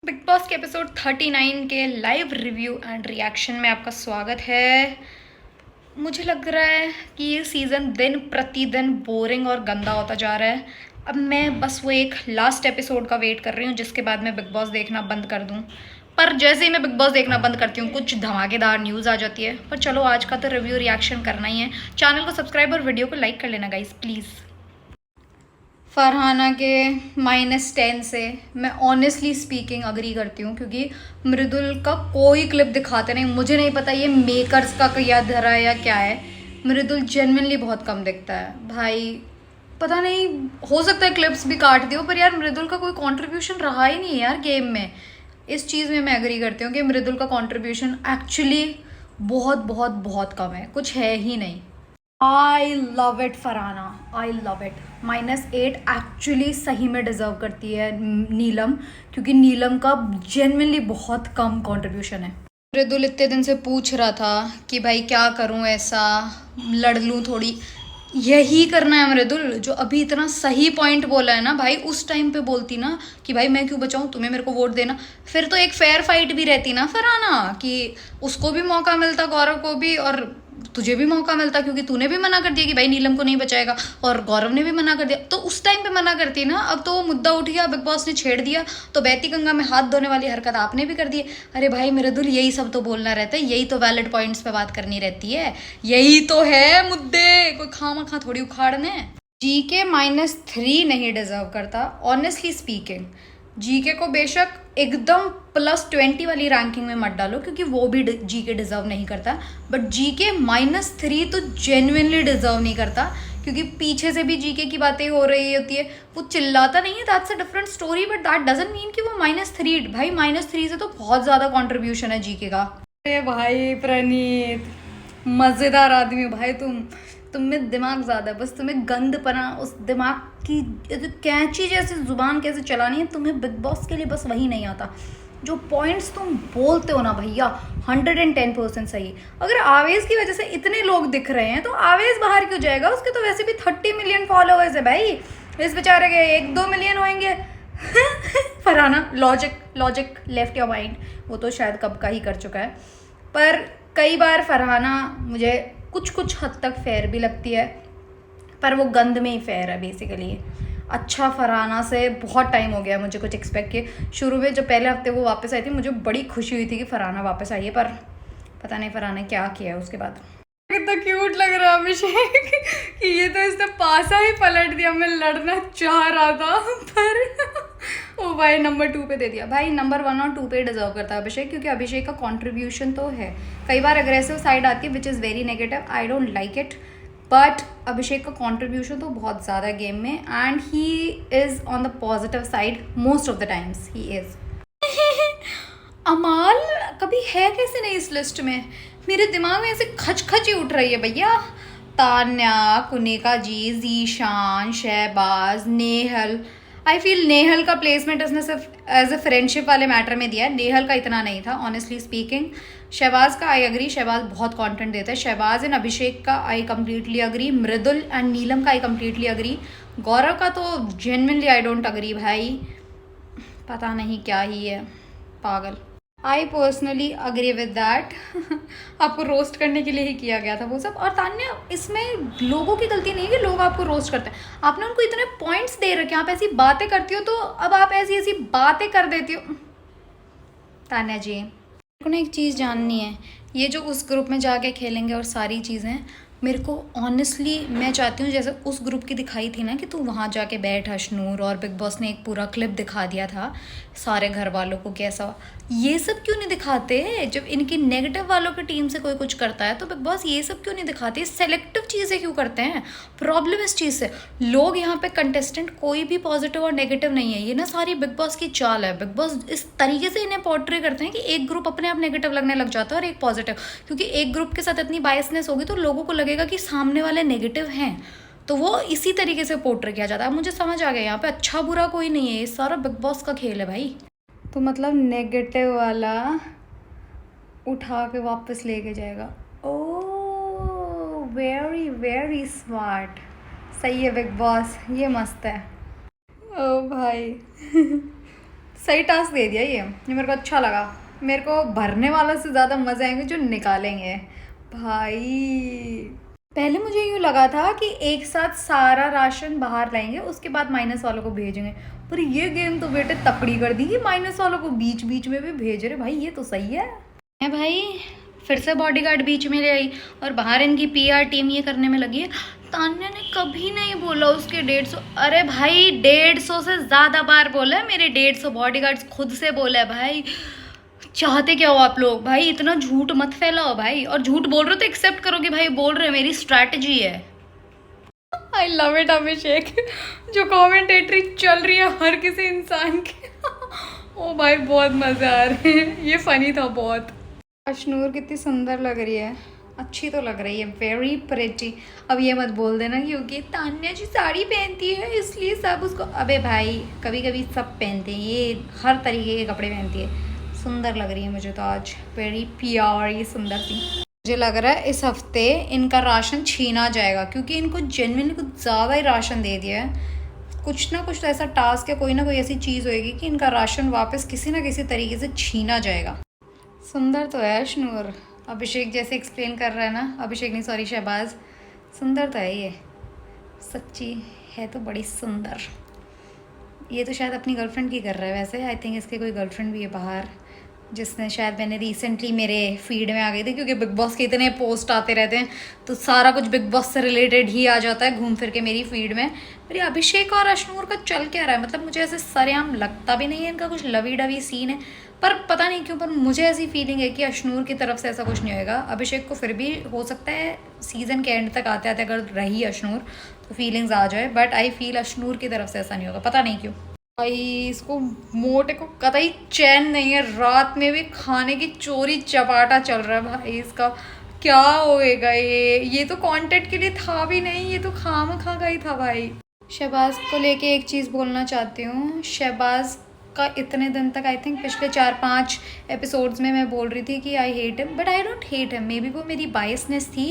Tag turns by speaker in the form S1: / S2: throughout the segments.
S1: Big boss के episode 39 के live review and reaction में आपका स्वागत है। मुझे लग रहा है कि ये सीज़न दिन प्रतिदिन बोरिंग और गंदा होता जा रहा है। अब मैं बस वो एक लास्ट एपिसोड का वेट कर रही हूँ जिसके बाद मैं बिग बॉस देखना बंद कर दूँ। पर जैसे ही मैं बिग बॉस देखना बंद करती हूँ कुछ धमाकेदार न्यूज़ आ जाती है। पर चलो, आज का तो रिव्यू रिएक्शन करना ही है। चैनल को सब्सक्राइब और वीडियो को लाइक कर लेना गाइस प्लीज़। फरहाना के -10 से मैं ऑनेस्टली स्पीकिंग अग्री करती हूँ, क्योंकि मृदुल का कोई क्लिप दिखाते नहीं। मुझे नहीं पता ये मेकर्स का क्या धरा है या क्या है। मृदुल जेन्युइनली बहुत कम दिखता है भाई। पता नहीं, हो सकता है क्लिप्स भी काट दियो, पर यार मृदुल का कोई कंट्रीब्यूशन रहा ही नहीं है यार गेम में। इस चीज़ में मैं अग्री करती हूँ कि मृदुल का कंट्रीब्यूशन एक्चुअली बहुत बहुत बहुत कम है, कुछ है ही नहीं। I love it Farhana, I love it. -8 actually सही में डिजर्व करती है नीलम, क्योंकि नीलम का जेन्युइनली बहुत कम कंट्रीब्यूशन है। मृदुल इतने दिन से पूछ रहा था कि भाई क्या करूं, ऐसा लड़ लूं थोड़ी। यही करना है मृदुल, जो अभी इतना सही पॉइंट बोला है ना भाई। उस टाइम पे बोलती ना कि भाई मैं क्यों बचाऊं, तुम्हें मेरे को वोट देना, फिर तो एक फेयर फाइट भी रहती ना फरहाना, कि उसको भी मौका मिलता, गौरव को भी, और तुझे भी मौका मिलता, क्योंकि तूने भी मना कर दिया कि भाई नीलम को नहीं बचाएगा, और गौरव ने भी मना कर दिया। तो उस टाइम पे मना करती ना। अब तो वो मुद्दा उठ गया, बिग बॉस ने छेड़ दिया, तो बहती गंगा में हाथ धोने वाली हरकत आपने भी कर दी। अरे भाई मृदुल, यही सब तो बोलना रहता है, यही तो वैलिड पॉइंट्स पे बात करनी रहती है, यही तो है मुद्दे, कोई खामा खा थोड़ी उखाड़ने। जीके -3 नहीं डिजर्व करता ऑनेस्टली स्पीकिंग। जीके को बेशक एकदम +20 वाली रैंकिंग में मत डालो, क्योंकि वो भी जीके डिजर्व नहीं करता, बट जीके -3 तो जेन्युइनली डिजर्व नहीं करता, क्योंकि पीछे से भी जीके की बातें हो रही होती है। वो चिल्लाता नहीं है, that's a different story, but that doesn't mean कि वो -3। भाई -3 से तो बहुत ज़्यादा कॉन्ट्रीब्यूशन है जीके का। अरे भाई प्रणीत, मज़ेदार आदमी हो भाई तुम में दिमाग ज़्यादा है, बस तुम्हें गंदपना, उस दिमाग की कैंची जैसी ज़ुबान कैसे चलानी है, तुम्हें बिग बॉस के लिए बस वही नहीं आता। जो पॉइंट्स तुम बोलते हो ना भैया, 110% सही। अगर आवेश की वजह से इतने लोग दिख रहे हैं तो आवेश बाहर क्यों जाएगा? उसके तो वैसे भी 30 मिलियन फॉलोअर्स है भाई, इस बेचारे के 1-2 मिलियन होंगे। Farhana, logic left your mind, वो तो शायद कब का ही कर चुका है। पर कई बार फरहाना मुझे कुछ हद तक फेयर भी लगती है, पर वो गंद में ही फेयर है बेसिकली। अच्छा, फरहाना से बहुत टाइम हो गया मुझे कुछ एक्सपेक्ट किए। शुरू में जब पहले हफ्ते वो वापस आई थी, मुझे बड़ी खुशी हुई थी कि फरहाना वापस आई है, पर पता नहीं फरहाना ने क्या किया है उसके बाद। कितना क्यूट लग रहा है अभिषेक कि ये तो इसने पासा ही पलट दिया। मैं लड़ना चाह रहा था पर ओ भाई नंबर 2 पे दे दिया। भाई नंबर 1 और 2 पे डिजर्व करता है अभिषेक, क्योंकि अभिषेक का कंट्रीब्यूशन तो है। कई बार अग्रेसिव साइड आती है which is very negative, I don't like it, but Abhishek का कंट्रीब्यूशन तो बहुत ज़्यादा गेम में, and he is on the positive side most of the times, he is. Amaal कभी है कैसे नहीं इस लिस्ट में? मेरे दिमाग में ऐसे खच ही उठ रही है भैया। तान्या, कुनिका जी, जीशान, शहबाज, नेहल। आई फील नेहल का प्लेसमेंट इसने सिर्फ एज ए फ्रेंडशिप वाले मैटर में दिया है, नेहल का इतना नहीं था ऑनेस्टली स्पीकिंग। शहबाज का आई अग्री, शहबाज बहुत कंटेंट देता है। शहबाज एंड अभिषेक का I completely agree. Mridul and Neelam का आई कम्प्लीटली अग्री। गौरव का तो जेन्युइनली आई डोंट अग्री भाई, पता नहीं क्या ही है, पागल। I personally agree with that. आपको रोस्ट करने के लिए ही किया गया था वो सब। और तान्या, इसमें लोगों की गलती नहीं है कि लोग आपको रोस्ट करते हैं, आपने उनको इतने पॉइंट्स दे रखे, आप ऐसी बातें करती हो, तो अब आप ऐसी ऐसी बातें कर देती हो। तान्या जी, मेरे को ना एक चीज़ जाननी है, ये जो उस ग्रुप में जाके खेलेंगे और सारी चीज़ें, मेरे को ऑनेस्टली मैं चाहती हूँ जैसे उस ग्रुप की दिखाई थी ना कि तू वहाँ जाके बैठ हशनूर, और बिग बॉस ने एक पूरा क्लिप दिखा दिया था सारे घर वालों को कैसा। ये सब क्यों नहीं दिखाते? जब इनकी नेगेटिव वालों की टीम से कोई कुछ करता है तो बिग बॉस ये सब क्यों नहीं दिखाते? सेलेक्टिव चीज़ें क्यों करते हैं? प्रॉब्लम इस चीज़ से, लोग यहाँ पे कंटेस्टेंट कोई भी पॉजिटिव और नेगेटिव नहीं है, ये ना सारी बिग बॉस की चाल है। बिग बॉस इस तरीके से इन्हें पोर्ट्रे करते हैं कि एक ग्रुप अपने आप नेगेटिव लगने लग जाता है और एक पॉजिटिव, क्योंकि एक ग्रुप के साथ इतनी बायसनेस होगी तो लोगों को लगेगा कि सामने वाले नेगेटिव हैं, तो वो इसी तरीके से पोर्ट्रे किया जाता है। मुझे समझ आ गया, यहाँ पे अच्छा बुरा कोई नहीं है, ये सारा बिग बॉस का खेल है भाई। तो मतलब नेगेटिव वाला उठा के वापस लेके जाएगा। ओ वेरी वेरी स्मार्ट, सही है बिग बॉस, ये मस्त है। ओ भाई सही टास्क दे दिया ये मेरे को अच्छा लगा। मेरे को भरने वालों से ज़्यादा मज़े आएंगे जो निकालेंगे भाई। पहले मुझे यूँ लगा था कि एक साथ सारा राशन बाहर लाएंगे उसके बाद माइनस वालों को भेजेंगे, पर ये गेम तो बेटे तकड़ी कर दी कि माइनस वालों को बीच बीच में भी भेज रहे भाई, ये तो सही है भाई। फिर से बॉडीगार्ड बीच में ले आई और बाहर इनकी पीआर टीम ये करने में लगी है। तान्या ने कभी नहीं बोला उसके 150, अरे भाई 150 से ज़्यादा बार बोला है मेरे 150 बॉडीगार्ड्स खुद से बोला है भाई। चाहते क्या हो आप लोग भाई, इतना झूठ मत फैलाओ भाई, और झूठ बोल रहे हो तो एक्सेप्ट करो कि भाई बोल रहे हो, मेरी स्ट्रैटेजी है। आई लव इट अभिषेक, जो कमेंटेटरी चल रही है हर किसी इंसान की। ओ भाई बहुत मज़े आ रहे हैं, ये फनी था बहुत। अशनूर कितनी सुंदर लग रही है, अच्छी तो लग रही है, वेरी प्रेटी। अब ये मत बोल देना क्योंकि तान्या जी साड़ी पहनती है इसलिए सब उसको, अबे भाई कभी कभी सब पहनते हैं, ये हर तरीके के कपड़े पहनती है। सुंदर लग रही है मुझे तो आज, वेरी प्यारी सुंदर सी। मुझे लग रहा है इस हफ्ते इनका राशन छीना जाएगा क्योंकि इनको जेन्युइनली कुछ ज़्यादा ही राशन दे दिया है। कुछ ना कुछ तो ऐसा टास्क है, कोई ना कोई ऐसी चीज़ होएगी कि इनका राशन वापस किसी ना किसी तरीके से छीना जाएगा। सुंदर तो है अशनूर, अभिषेक जैसे एक्सप्लेन कर रहा है ना, अभिषेक नहीं सॉरी शहबाज, सुंदर तो है ये, सच्ची है तो बड़ी सुंदर। ये तो शायद अपनी गर्लफ्रेंड की कर रहा है वैसे, आई थिंक इसके कोई गर्लफ्रेंड भी है बाहर, जिसने शायद मैंने रिसेंटली मेरे फीड में आ गई थी क्योंकि बिग बॉस के इतने पोस्ट आते रहते हैं तो सारा कुछ बिग बॉस से रिलेटेड ही आ जाता है घूम फिर के मेरी फीड में। मेरी अभिषेक और अशनूर का चल क्या रहा है, मतलब मुझे ऐसे सरेआम लगता भी नहीं है इनका कुछ लवी डवी सीन है, पर पता नहीं क्यों, पर मुझे ऐसी फीलिंग है कि अशनूर की तरफ से ऐसा कुछ नहीं होएगा। अभिषेक को फिर भी हो सकता है सीज़न के एंड तक आते आते अगर रही अशनूर तो फीलिंग्स आ जाए, बट आई फील अशनूर की तरफ से ऐसा नहीं होगा, पता नहीं क्यों। भाई इसको मोटे को कतई चैन नहीं है, रात में भी खाने की चोरी चपाटा चल रहा है भाई इसका, क्या होएगा ये तो कंटेंट के लिए था भी नहीं, ये तो खामखा का ही था भाई। शहबाज को लेके एक चीज़ बोलना चाहती हूँ, शहबाज का इतने दिन तक आई थिंक पिछले 4-5 एपिसोड्स में मैं बोल रही थी कि I hate him, but I don't hate him, may be वो मेरी बायसनेस थी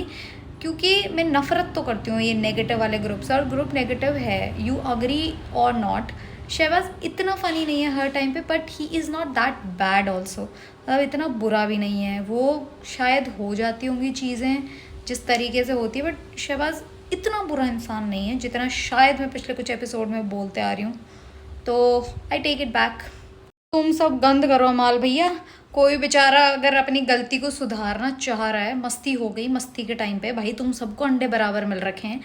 S1: क्योंकि मैं नफ़रत तो करती हूँ ये नेगेटिव वाले ग्रुप से, और ग्रुप नेगेटिव है, यू अग्री और नॉट। शहबाज इतना फ़नी नहीं है हर टाइम पे, but he is not that bad also, मतलब इतना बुरा भी नहीं है वो। शायद हो जाती होंगी चीज़ें जिस तरीके से होती है, बट शहबाज इतना बुरा इंसान नहीं है जितना शायद मैं पिछले कुछ एपिसोड में बोलते आ रही हूँ, तो आई टेक इट बैक। तुम सब गंद करो अमाल भैया, कोई बेचारा अगर अपनी गलती को सुधारना चाह रहा है, मस्ती हो गई, मस्ती के टाइम पे भाई तुम सबको अंडे बराबर मिल रखे हैं,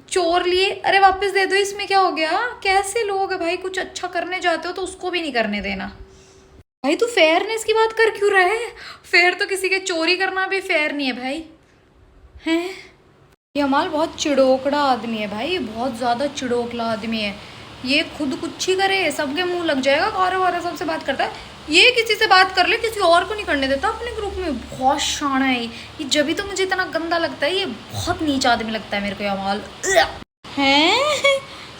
S1: चोर लिए अरे वापस दे दो, इसमें क्या हो गया, कैसे लोग है भाई, कुछ अच्छा करने जाते हो तो उसको भी नहीं करने देना भाई। तू फेयरनेस की बात कर क्यों रहा है, फेयर तो किसी के चोरी करना भी फेयर नहीं है भाई, हैं। ये अमाल बहुत चिड़ोकड़ा आदमी है भाई, बहुत ज़्यादा चिड़ोकला आदमी है, ये खुद कुछ ही करे सबके मुंह लग जाएगा, और सबसे बात करता है, ये किसी से बात कर ले किसी और को नहीं करने देता अपने ग्रुप में, बहुत शाना है ये, जब भी तो मुझे इतना गंदा लगता है, ये बहुत नीच आदमी लगता है मेरे को अमाल। हैं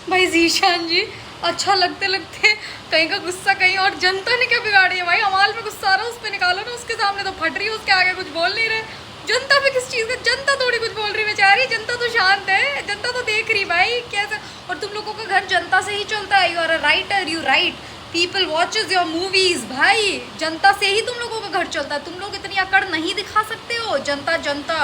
S1: भाई जीशान जी, अच्छा लगते लगते कहीं का गुस्सा कहीं और, जनता ने क्या बिगाड़ी है भाई, अमाल में गुस्सा आ रहा है उस पर निकालो ना, उसके सामने तो फट रही है, उसके आगे कुछ बोल नहीं रहे, जनता पे किस चीज़ का, जनता थोड़ी कुछ बोल रही बेचारी, जनता तो शांत है, जनता तो देख रही भाई कैसे, और तुम लोगों का घर जनता से ही चलता है, you are a writer, you write, people watches your movies भाई, जनता से ही तुम लोगों का घर चलता है, तुम लोग इतनी अकड़ नहीं दिखा सकते हो, जनता जनता,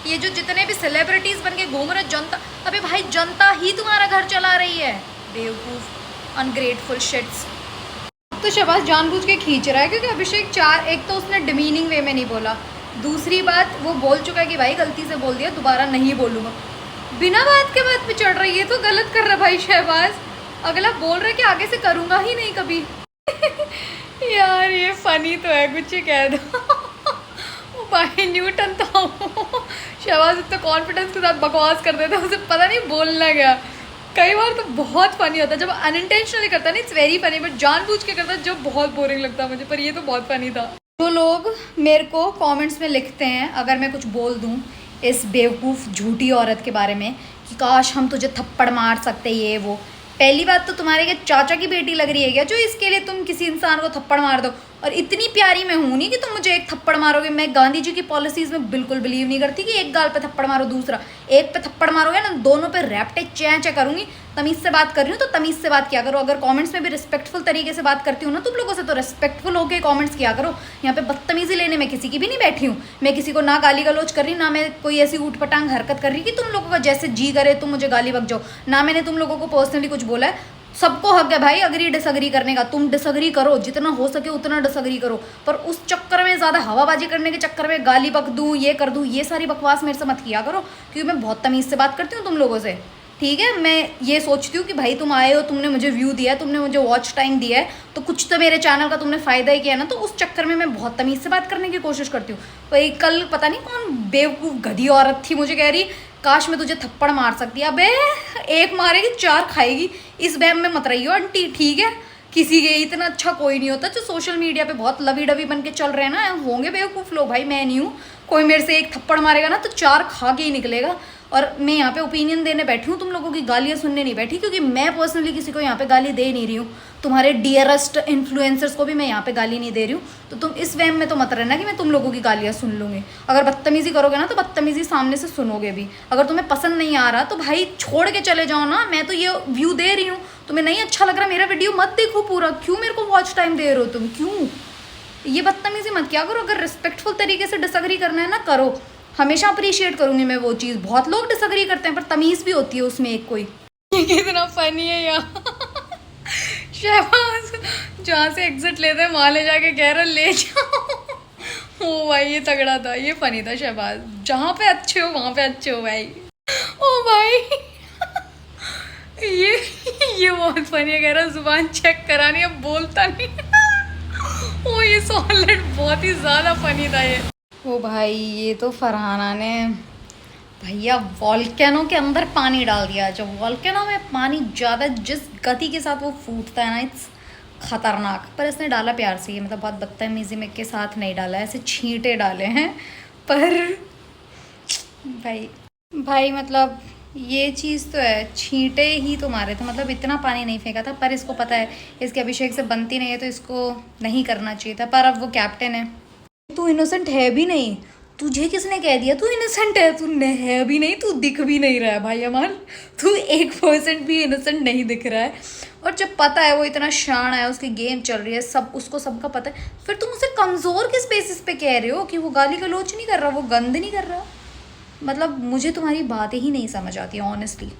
S1: ये जो जितने भी सेलिब्रिटीज बन के घूम रहे जनता, अबे भाई जनता ही तुम्हारा घर चला रही है, बेवकूफ अनग्रेटफुल शिट्स। तो शहबाज जानबूझ के खींच रहा है क्योंकि अभिषेक एक तो उसने डिमीनिंग वे में नहीं बोला, दूसरी बात वो बोल चुका है कि भाई गलती से बोल दिया दोबारा नहीं बोलूँगा, बिना बात के बात पे चढ़ रही है, तो गलत कर रहा भाई शहबाज, अगला बोल रहा है कि आगे से करूँगा ही नहीं कभी। यार ये फनी तो है, कुछ ही कह दो। भाई न्यूटन था शहबाज इतना कॉन्फिडेंस के साथ बकवास कर देता, उसे पता नहीं बोलना गया, कई बार तो बहुत फनी होता है जब अनइंटेंशनली करता नहीं, इट्स वेरी फनी, बट जानबूझ के करता जब बहुत बोरिंग लगता मुझे, पर ये तो बहुत फनी था। जो लोग मेरे को कमेंट्स में लिखते हैं अगर मैं कुछ बोल दूं इस बेवकूफ़ झूठी औरत के बारे में कि काश हम तुझे थप्पड़ मार सकते, ये वो, पहली बात तो तुम्हारे क्या चाचा की बेटी लग रही है क्या जो इसके लिए तुम किसी इंसान को थप्पड़ मार दो, और इतनी प्यारी मैं हूँ नहीं कि तुम मुझे एक थप्पड़ मारोगे। मैं गांधी जी की पॉलिसीज़ में बिल्कुल बिलीव नहीं करती कि एक गाल पे थप्पड़ मारो, दूसरा एक पे थप्पड़ मारोगे ना, दोनों पे रैप्टे चैं करूँगी। तमीज़ से बात कर रही हूँ तो तमीज़ से बात किया करो। अगर कमेंट्स में भी रिस्पेक्टफुल तरीके से बात करती हूँ ना तुम लोगों से, तो रिस्पेक्टफुल होकर कमेंट्स किया करो। यहाँ पे बदतमीजी लेने में किसी की भी नहीं बैठी हूँ। मैं किसी को ना गाली गलौज कर रही, ना मैं कोई ऐसी ऊटपटांग हरकत कर रही कि तुम लोगों का जैसे जी करे तुम मुझे गाली बक जाओ। ना मैंने तुम लोगों को पर्सनली कुछ बोला है। सबको हक है भाई अग्री डिसअग्री करने का। तुम डिसअग्री करो, जितना हो सके उतना डिसअग्री करो, पर उस चक्कर में ज़्यादा हवाबाजी करने के चक्कर में गाली बक दूँ, ये कर दूँ, ये सारी बकवास मेरे से मत किया करो, क्योंकि मैं बहुत तमीज़ से बात करती हूँ तुम लोगों से। ठीक है, मैं ये सोचती हूँ कि भाई तुम आए हो, तुमने मुझे व्यू दिया है, तुमने मुझे वॉच टाइम दिया है, तो कुछ तो मेरे चैनल का तुमने फ़ायदा ही किया है ना। तो उस चक्कर में मैं बहुत तमीज़ से बात करने की कोशिश करती हूँ। वही कल पता नहीं कौन बेवकूफ़ गधी औरत थी, मुझे कह रही काश मैं तुझे थप्पड़ मार सकती। अबे एक मारेगी चार खाएगी, इस बहम में मत रही हो आंटी। ठीक है, किसी के इतना अच्छा कोई नहीं होता। जो सोशल मीडिया पे बहुत लवी डवी बन के चल रहे हैं ना, होंगे बेवकूफ़ लोग, भाई मैं नहीं हूँ। कोई मेरे से एक थप्पड़ मारेगा ना तो चार खा के ही निकलेगा। और मैं यहाँ पे ओपिनियन देने बैठी हूँ, तुम लोगों की गालियाँ सुनने नहीं बैठी, क्योंकि मैं पर्सनली किसी को यहाँ पे गाली दे नहीं रही हूँ। तुम्हारे डियरेस्ट इन्फ्लुएंसर्स को भी मैं यहाँ पे गाली नहीं दे रही हूँ। तो तुम इस वहम में तो मत रहना कि मैं तुम लोगों की गालियाँ सुन लूँगी। अगर बदतमीज़ी करोगे ना तो बदतमीज़ी सामने से सुनोगे भी। अगर तुम्हें पसंद नहीं आ रहा तो भाई छोड़ के चले जाओ ना। मैं तो ये व्यू दे रही हूँ, तुम्हें नहीं अच्छा लग रहा मेरा वीडियो मत देखो पूरा। क्यों मेरे को वॉच टाइम दे रहे हो तुम? क्यों ये बदतमीज़ी मत किया करो। अगर रिस्पेक्टफुल तरीके से डिसअग्री करना है ना करो, हमेशा अप्रिशिएट करूँगी मैं वो चीज़। बहुत लोग डिसअग्री करते हैं पर तमीज़ भी होती है उसमें एक कोई। ये कितना फनी है यार। शहबाज जहाँ से एग्जिट लेते हैं वहाँ ले जाके कह रहा ले जाओ। ओ भाई ये तगड़ा था, ये फनी था शहबाज। जहाँ पे अच्छे हो वहाँ पे अच्छे हो भाई। ओ भाई ये बहुत फनी है। कह रहा जुबान चेक करानी, अब बोलता नहीं। ओ ये सॉलिड बहुत ही ज़्यादा फनी था ये। ओ भाई ये तो फरहाना ने भैया वॉल्केनो के अंदर पानी डाल दिया। जब वॉल्केनो में पानी ज़्यादा जिस गति के साथ वो फूटता है ना, इट्स खतरनाक। पर इसने डाला प्यार से, ये मतलब बहुत बदतमीजी में के साथ नहीं डाला, ऐसे छींटे डाले हैं। पर भाई मतलब ये चीज़ तो है, छींटे ही तो मारे थे, मतलब इतना पानी नहीं फेंका था। पर इसको पता है इसके अभिषेक से बनती नहीं है तो इसको नहीं करना चाहिए था। पर अब वो कैप्टन है। तू इनोसेंट है भी नहीं, तुझे किसने कह दिया तू इनोसेंट है? तू है भी नहीं, तू दिख भी नहीं रहा है भाई अमान। तू 1% भी इनोसेंट नहीं दिख रहा है। और जब पता है वो इतना शान है, उसकी गेम चल रही है, सब उसको सबका पता है, फिर तुम उसे कमज़ोर किस बेसिस पे कह रहे हो कि वो गाली गलौज नहीं कर रहा, वो गंद नहीं कर रहा? मतलब मुझे तुम्हारी बातें ही नहीं समझ आती ऑनेस्टली।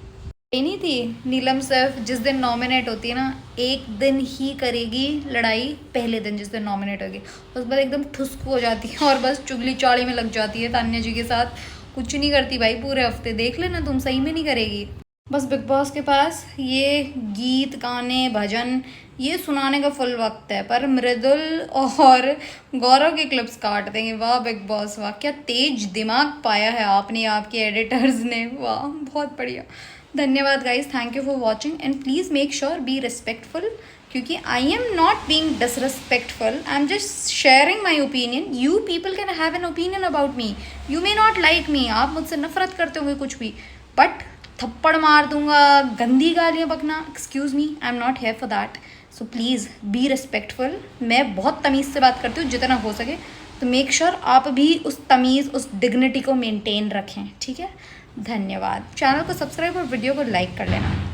S1: ये नहीं थी नीलम सैफ जिस दिन नॉमिनेट होती है ना, एक दिन ही करेगी लड़ाई, पहले दिन जिस दिन नॉमिनेट होगी, उस बाद एकदम ठुस्क हो जाती है और बस चुगली चाड़ी में लग जाती है तान्या जी के साथ। कुछ नहीं करती भाई पूरे हफ्ते, देख लेना तुम, सही में नहीं करेगी। बस बिग बॉस के पास ये गीत गाने भजन ये सुनाने का फुल वक्त है, पर मृदुल और गौरव के क्लिप्स काट देंगे। वाह बिग बॉस वाह, क्या तेज दिमाग पाया है आपने, आपके एडिटर्स ने, वाह बहुत बढ़िया। धन्यवाद guys, thank you for watching and please make sure be respectful, क्योंकि I am not being disrespectful, I am just sharing my opinion. You people can have an opinion about me, you may not like me, आप मुझसे नफरत करते होंगे कुछ भी, but थप्पड़ मार दूंगा, गंदी गालियाँ बकना, excuse me, I am not here for that. So please be respectful. मैं बहुत तमीज़ से बात करती हूँ जितना हो सके, तो मेक श्योर आप भी उस तमीज़ उस डिग्निटी को मेंटेन रखें, ठीक है। धन्यवाद। चैनल को सब्सक्राइब और वीडियो को लाइक कर लेना।